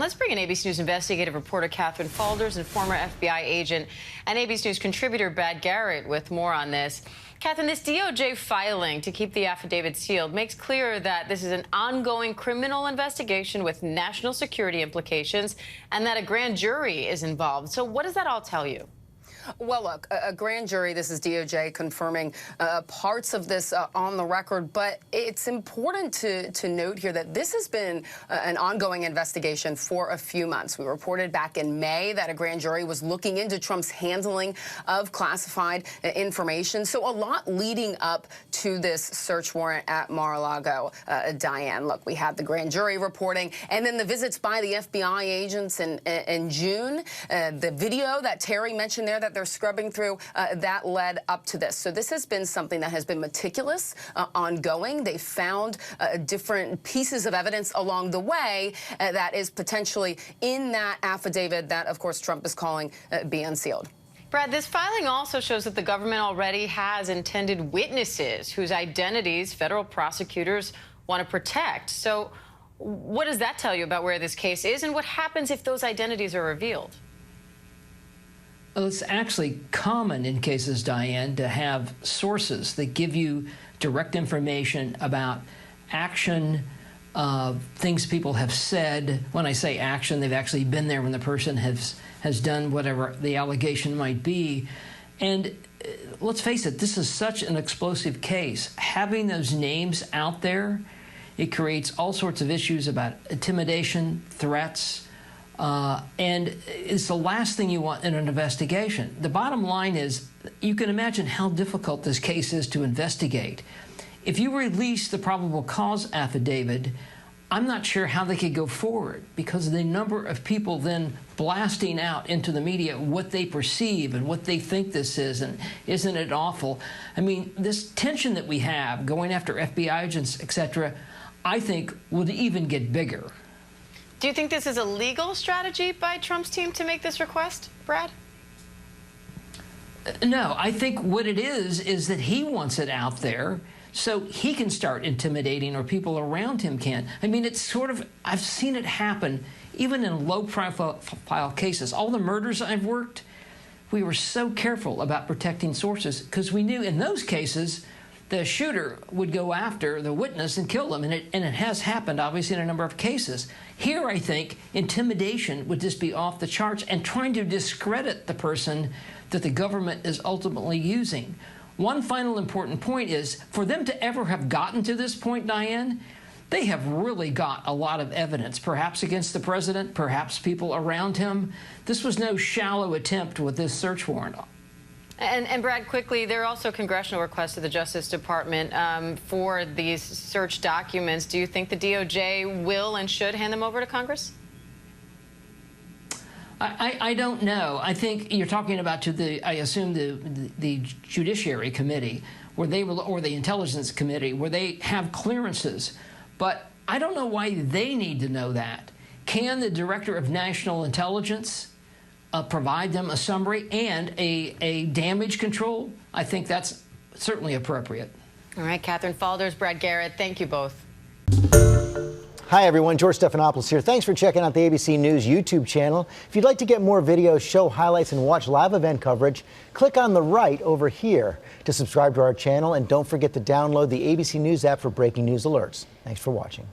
Let's bring in ABC News investigative reporter Katherine Faulders and former FBI agent and ABC News contributor Brad Garrett with more on this. Katherine, this DOJ filing to keep the affidavit sealed makes clear that this is an ongoing criminal investigation with national security implications and that a grand jury is involved. So what does that all tell you? Well, look, a grand jury, this is DOJ confirming parts of this on the record, but it's important to note here that this has been an ongoing investigation for a few months. We reported back in May that a grand jury was looking into Trump's handling of classified information. So a lot leading up to this search warrant at Mar-a-Lago. Diane, look, we had the grand jury reporting and then the visits by the FBI agents in June. The video that Terry mentioned there that they're scrubbing through, that led up to this. So this has been something that has been meticulous, ongoing. They found different pieces of evidence along the way that is potentially in that affidavit that, of course, Trump is calling be unsealed. Brad, this filing also shows that the government already has intended witnesses whose identities federal prosecutors want to protect. So what does that tell you about where this case is and what happens if those identities are revealed? Well, it's actually common in cases, Diane, to have sources that give you direct information about action, things people have said. When I say action, they've actually been there when the person has done whatever the allegation might be. And let's face it, this is such an explosive case. Having those names out there, it creates all sorts of issues about intimidation, threats, and it's the last thing you want in an investigation. The bottom line is, you can imagine how difficult this case is to investigate. If you release the probable cause affidavit, I'm not sure how they could go forward because of the number of people then blasting out into the media what they perceive and what they think this is, and isn't it awful? I mean, this tension that we have going after FBI agents, etc., I think would even get bigger. Do you think this is a legal strategy by Trump's team to make this request, Brad? No, I think what it is that he wants it out there so he can start intimidating, or people around him can. I mean, it's sort of, I've seen it happen even in low-profile cases. All the murders I've worked, we were so careful about protecting sources because we knew in those cases the shooter would go after the witness and kill them, and it has happened, obviously, in a number of cases. Here, I think, intimidation would just be off the charts and trying to discredit the person that the government is ultimately using. One final important point is, for them to ever have gotten to this point, Diane, they have really got a lot of evidence, perhaps against the president, perhaps people around him. This was no shallow attempt with this search warrant. And Brad, quickly, there are also congressional requests to the Justice Department for these search documents. Do you think the DOJ will and should hand them over to Congress? I don't know. I think you're talking about I assume the Judiciary Committee, where they will, or the Intelligence Committee, where they have clearances. But I don't know why they need to know that. Can the Director of National Intelligence provide them a summary and a damage control? I think that's certainly appropriate. All right, Katherine Faulders, Brad Garrett, thank you both. Hi, everyone. George Stephanopoulos here. Thanks for checking out the ABC News YouTube channel. If you'd like to get more videos, show highlights, and watch live event coverage, click on the right over here to subscribe to our channel. And don't forget to download the ABC News app for breaking news alerts. Thanks for watching.